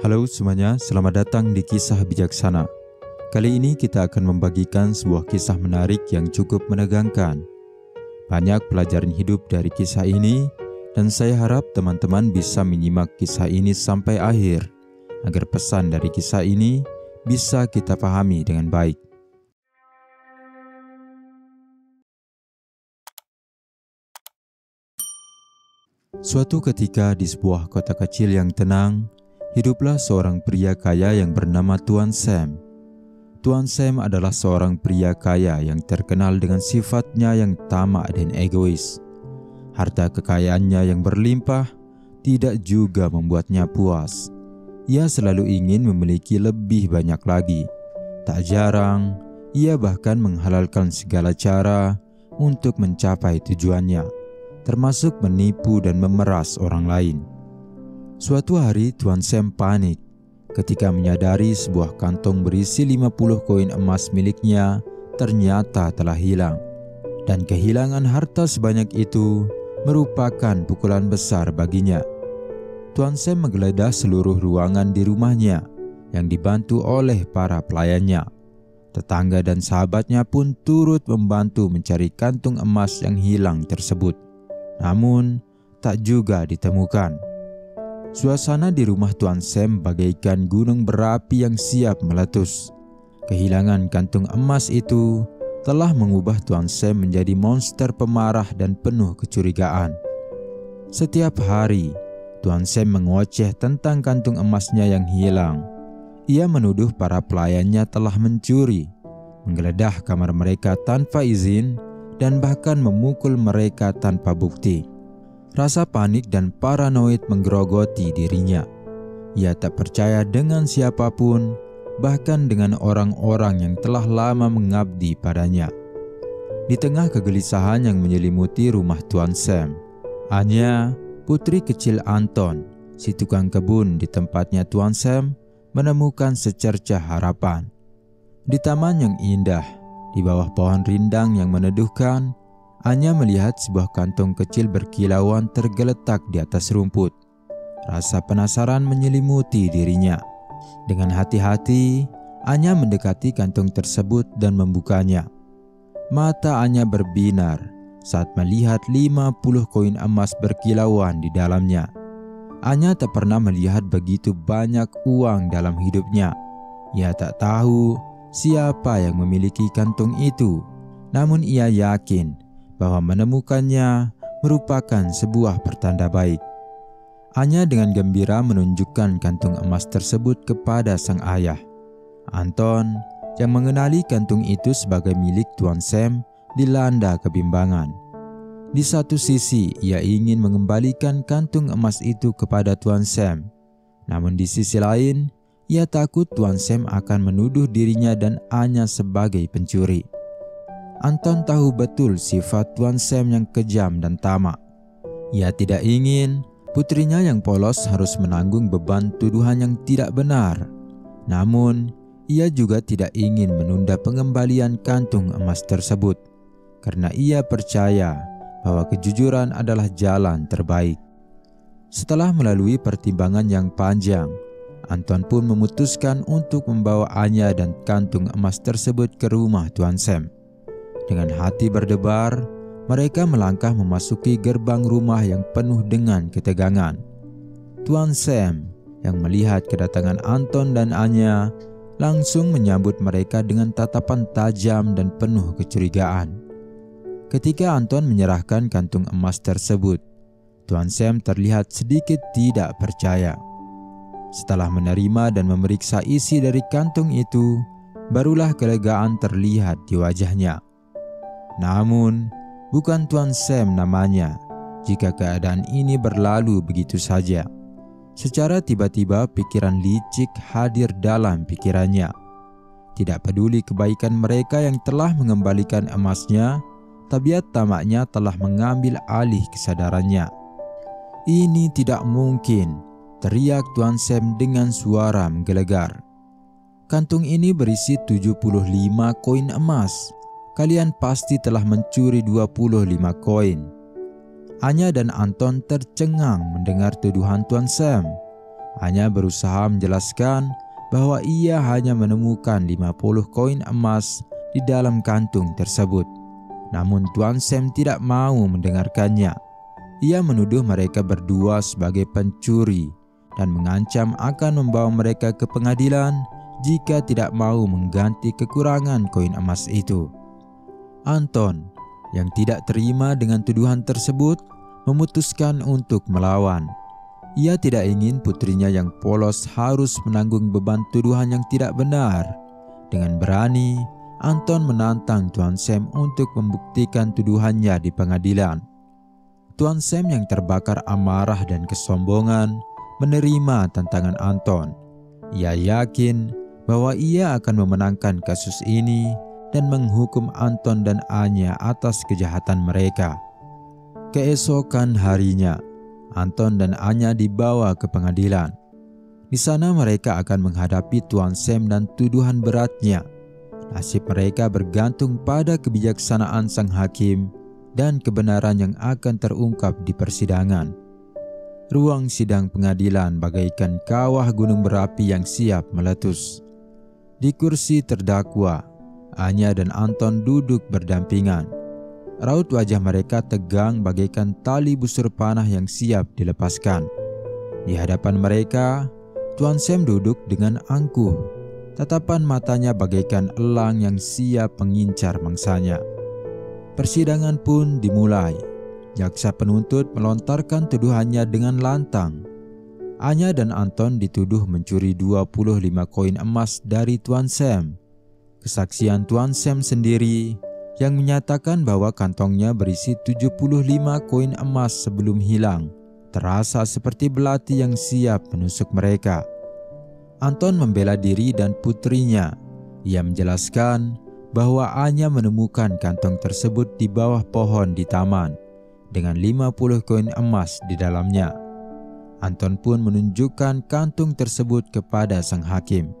Halo semuanya, selamat datang di Kisah Bijaksana. Kali ini kita akan membagikan sebuah kisah menarik yang cukup menegangkan. Banyak pelajaran hidup dari kisah ini, dan saya harap teman-teman bisa menyimak kisah ini sampai akhir, agar pesan dari kisah ini bisa kita pahami dengan baik. Suatu ketika di sebuah kota kecil yang tenang, hiduplah seorang pria kaya yang bernama Tuan Sam. Tuan Sam adalah seorang pria kaya yang terkenal dengan sifatnya yang tamak dan egois. Harta kekayaannya yang berlimpah tidak juga membuatnya puas. Ia selalu ingin memiliki lebih banyak lagi. Tak jarang, ia bahkan menghalalkan segala cara untuk mencapai tujuannya, termasuk menipu dan memeras orang lain. Suatu hari Tuan Sam panik ketika menyadari sebuah kantong berisi 50 koin emas miliknya ternyata telah hilang. Dan kehilangan harta sebanyak itu merupakan pukulan besar baginya. Tuan Sam menggeledah seluruh ruangan di rumahnya yang dibantu oleh para pelayannya. Tetangga dan sahabatnya pun turut membantu mencari kantung emas yang hilang tersebut. Namun tak juga ditemukan. Suasana di rumah Tuan Sam bagaikan gunung berapi yang siap meletus. Kehilangan kantung emas itu telah mengubah Tuan Sam menjadi monster pemarah dan penuh kecurigaan. Setiap hari, Tuan Sam mengoceh tentang kantung emasnya yang hilang. Ia menuduh para pelayannya telah mencuri, menggeledah kamar mereka tanpa izin, dan bahkan memukul mereka tanpa bukti. Rasa panik dan paranoid menggerogoti dirinya. Ia tak percaya dengan siapapun, bahkan dengan orang-orang yang telah lama mengabdi padanya. Di tengah kegelisahan yang menyelimuti rumah Tuan Sam, Anya, putri kecil Anton, si tukang kebun di tempatnya Tuan Sam, menemukan secercah harapan. Di taman yang indah, di bawah pohon rindang yang meneduhkan, Anya melihat sebuah kantong kecil berkilauan tergeletak di atas rumput. Rasa penasaran menyelimuti dirinya. Dengan hati-hati, Anya mendekati kantong tersebut dan membukanya. Mata Anya berbinar saat melihat 50 koin emas berkilauan di dalamnya. Anya tak pernah melihat begitu banyak uang dalam hidupnya. Ia tak tahu siapa yang memiliki kantung itu, namun ia yakin bahwa menemukannya merupakan sebuah pertanda baik. Anya dengan gembira menunjukkan kantung emas tersebut kepada sang ayah. Anton, yang mengenali kantung itu sebagai milik Tuan Sam, dilanda kebimbangan. Di satu sisi, ia ingin mengembalikan kantung emas itu kepada Tuan Sam. Namun di sisi lain, ia takut Tuan Sam akan menuduh dirinya dan Anya sebagai pencuri. Anton tahu betul sifat Tuan Sam yang kejam dan tamak. Ia tidak ingin putrinya yang polos harus menanggung beban tuduhan yang tidak benar. Namun, ia juga tidak ingin menunda pengembalian kantung emas tersebut, karena ia percaya bahwa kejujuran adalah jalan terbaik. Setelah melalui pertimbangan yang panjang, Anton pun memutuskan untuk membawa Anya dan kantung emas tersebut ke rumah Tuan Sam. Dengan hati berdebar, mereka melangkah memasuki gerbang rumah yang penuh dengan ketegangan. Tuan Sam, yang melihat kedatangan Anton dan Anya, langsung menyambut mereka dengan tatapan tajam dan penuh kecurigaan. Ketika Anton menyerahkan kantung emas tersebut, Tuan Sam terlihat sedikit tidak percaya. Setelah menerima dan memeriksa isi dari kantung itu, barulah kelegaan terlihat di wajahnya. Namun, bukan Tuan Sam namanya jika keadaan ini berlalu begitu saja. Secara tiba-tiba pikiran licik hadir dalam pikirannya. Tidak peduli kebaikan mereka yang telah mengembalikan emasnya, tabiat tamaknya telah mengambil alih kesadarannya. "Ini tidak mungkin," teriak Tuan Sam dengan suara menggelegar. "Kantung ini berisi 75 koin emas. Kalian pasti telah mencuri 25 koin." Anya dan Anton tercengang mendengar tuduhan Tuan Sam. Anya berusaha menjelaskan bahwa ia hanya menemukan 50 koin emas di dalam kantung tersebut. Namun Tuan Sam tidak mau mendengarkannya. Ia menuduh mereka berdua sebagai pencuri dan mengancam akan membawa mereka ke pengadilan jika tidak mau mengganti kekurangan koin emas itu. Anton, yang tidak terima dengan tuduhan tersebut, memutuskan untuk melawan. Ia tidak ingin putrinya yang polos harus menanggung beban tuduhan yang tidak benar. Dengan berani, Anton menantang Tuan Sam untuk membuktikan tuduhannya di pengadilan. Tuan Sam yang terbakar amarah dan kesombongan menerima tantangan Anton. Ia yakin bahwa ia akan memenangkan kasus ini dan menghukum Anton dan Anya atas kejahatan mereka. Keesokan harinya, Anton dan Anya dibawa ke pengadilan. Di sana mereka akan menghadapi Tuan Sam dan tuduhan beratnya. Nasib mereka bergantung pada kebijaksanaan sang hakim dan kebenaran yang akan terungkap di persidangan. Ruang sidang pengadilan bagaikan kawah gunung berapi yang siap meletus. Di kursi terdakwa, Anya dan Anton duduk berdampingan. Raut wajah mereka tegang bagaikan tali busur panah yang siap dilepaskan. Di hadapan mereka, Tuan Sam duduk dengan angkuh. Tatapan matanya bagaikan elang yang siap mengincar mangsanya. Persidangan pun dimulai. Jaksa penuntut melontarkan tuduhannya dengan lantang. Anya dan Anton dituduh mencuri 25 koin emas dari Tuan Sam. Kesaksian Tuan Sam sendiri yang menyatakan bahwa kantongnya berisi 75 koin emas sebelum hilang terasa seperti belati yang siap menusuk mereka. Anton membela diri dan putrinya. Ia menjelaskan bahwa Anya menemukan kantong tersebut di bawah pohon di taman dengan 50 koin emas di dalamnya. Anton pun menunjukkan kantung tersebut kepada sang hakim.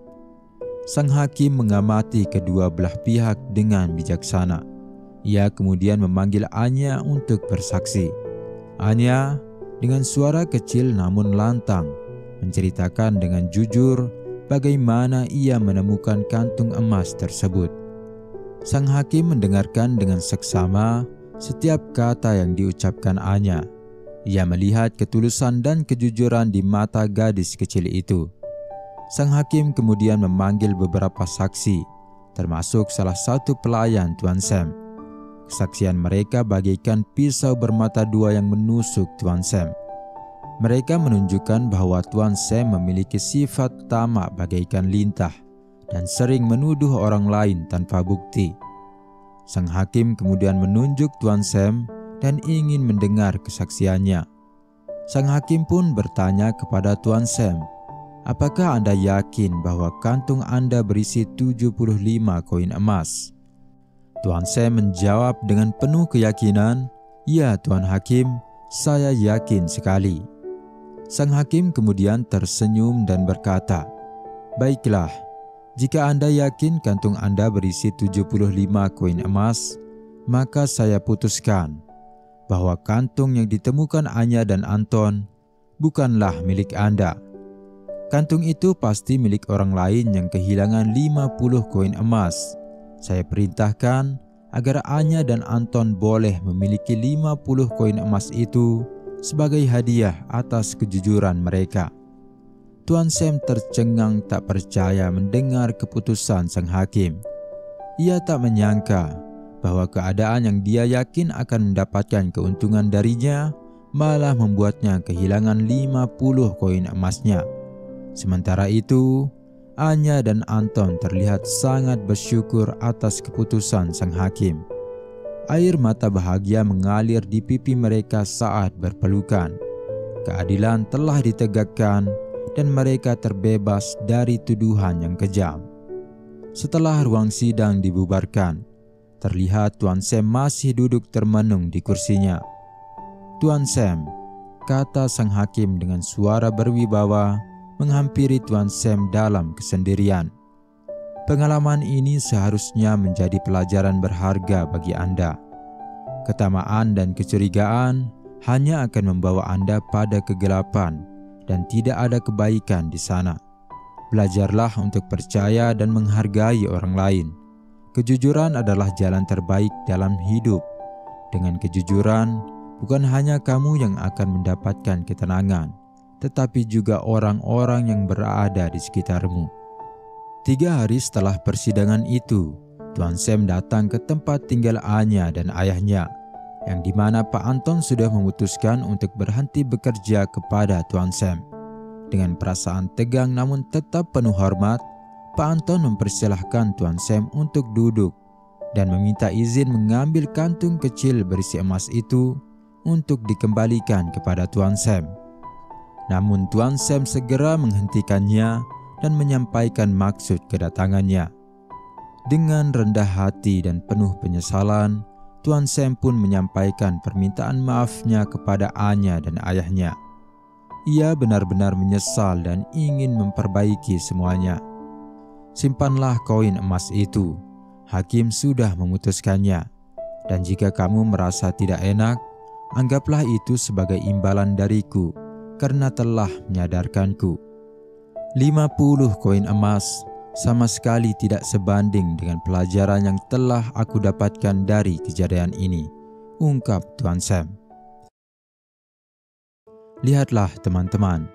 Sang hakim mengamati kedua belah pihak dengan bijaksana. Ia kemudian memanggil Anya untuk bersaksi. Anya dengan suara kecil namun lantang menceritakan dengan jujur bagaimana ia menemukan kantung emas tersebut. Sang hakim mendengarkan dengan seksama setiap kata yang diucapkan Anya. Ia melihat ketulusan dan kejujuran di mata gadis kecil itu. Sang hakim kemudian memanggil beberapa saksi, termasuk salah satu pelayan Tuan Sam. Kesaksian mereka bagaikan pisau bermata dua yang menusuk Tuan Sam. Mereka menunjukkan bahwa Tuan Sam memiliki sifat tamak bagaikan lintah dan sering menuduh orang lain tanpa bukti. Sang hakim kemudian menunjuk Tuan Sam dan ingin mendengar kesaksiannya. Sang hakim pun bertanya kepada Tuan Sam, "Apakah Anda yakin bahwa kantung Anda berisi 75 koin emas?" Tuan Sam menjawab dengan penuh keyakinan, "Ya Tuan Hakim, saya yakin sekali." Sang hakim kemudian tersenyum dan berkata, "Baiklah, jika Anda yakin kantung Anda berisi 75 koin emas, maka saya putuskan bahwa kantung yang ditemukan Anya dan Anton bukanlah milik Anda. Kantung itu pasti milik orang lain yang kehilangan 50 koin emas. Saya perintahkan agar Anya dan Anton boleh memiliki 50 koin emas itu sebagai hadiah atas kejujuran mereka." Tuan Sam tercengang tak percaya mendengar keputusan sang hakim. Ia tak menyangka bahwa keadaan yang dia yakin akan mendapatkan keuntungan darinya malah membuatnya kehilangan 50 koin emasnya. Sementara itu, Anya dan Anton terlihat sangat bersyukur atas keputusan sang hakim. Air mata bahagia mengalir di pipi mereka saat berpelukan. Keadilan telah ditegakkan dan mereka terbebas dari tuduhan yang kejam. Setelah ruang sidang dibubarkan, terlihat Tuan Sam masih duduk termenung di kursinya. "Tuan Sam," kata sang hakim dengan suara berwibawa menghampiri Tuan Sam dalam kesendirian. "Pengalaman ini seharusnya menjadi pelajaran berharga bagi Anda. Ketamaan dan kecurigaan hanya akan membawa Anda pada kegelapan dan tidak ada kebaikan di sana. Belajarlah untuk percaya dan menghargai orang lain. Kejujuran adalah jalan terbaik dalam hidup. Dengan kejujuran, bukan hanya kamu yang akan mendapatkan ketenangan, tetapi juga orang-orang yang berada di sekitarmu. 3 hari setelah persidangan itu, Tuan Sam datang ke tempat tinggal Anya dan ayahnya, yang dimana Pak Anton sudah memutuskan untuk berhenti bekerja kepada Tuan Sam. Dengan perasaan tegang namun tetap penuh hormat, Pak Anton mempersilahkan Tuan Sam untuk duduk dan meminta izin mengambil kantung kecil berisi emas itu untuk dikembalikan kepada Tuan Sam. Namun Tuan Sam segera menghentikannya dan menyampaikan maksud kedatangannya. Dengan rendah hati dan penuh penyesalan, Tuan Sam pun menyampaikan permintaan maafnya kepada Anya dan ayahnya. Ia benar-benar menyesal dan ingin memperbaiki semuanya. Simpanlah koin emas itu, hakim sudah memutuskannya. Dan jika kamu merasa tidak enak, anggaplah itu sebagai imbalan dariku karena telah menyadarkanku. 50 koin emas sama sekali tidak sebanding dengan pelajaran yang telah aku dapatkan dari kejadian ini, ungkap Tuan Sam. Lihatlah teman-teman,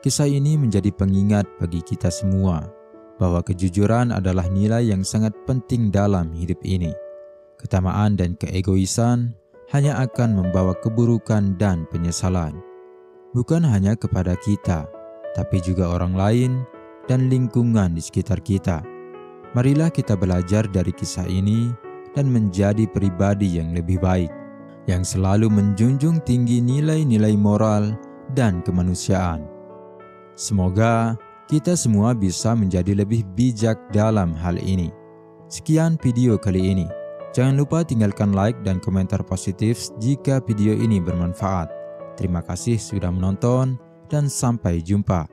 kisah ini menjadi pengingat bagi kita semua bahwa kejujuran adalah nilai yang sangat penting dalam hidup ini. Ketamaan dan keegoisan hanya akan membawa keburukan dan penyesalan, bukan hanya kepada kita, tapi juga orang lain dan lingkungan di sekitar kita. Marilah kita belajar dari kisah ini dan menjadi pribadi yang lebih baik, yang selalu menjunjung tinggi nilai-nilai moral dan kemanusiaan. Semoga kita semua bisa menjadi lebih bijak dalam hal ini. Sekian video kali ini. Jangan lupa tinggalkan like dan komentar positif jika video ini bermanfaat. Terima kasih sudah menonton dan sampai jumpa.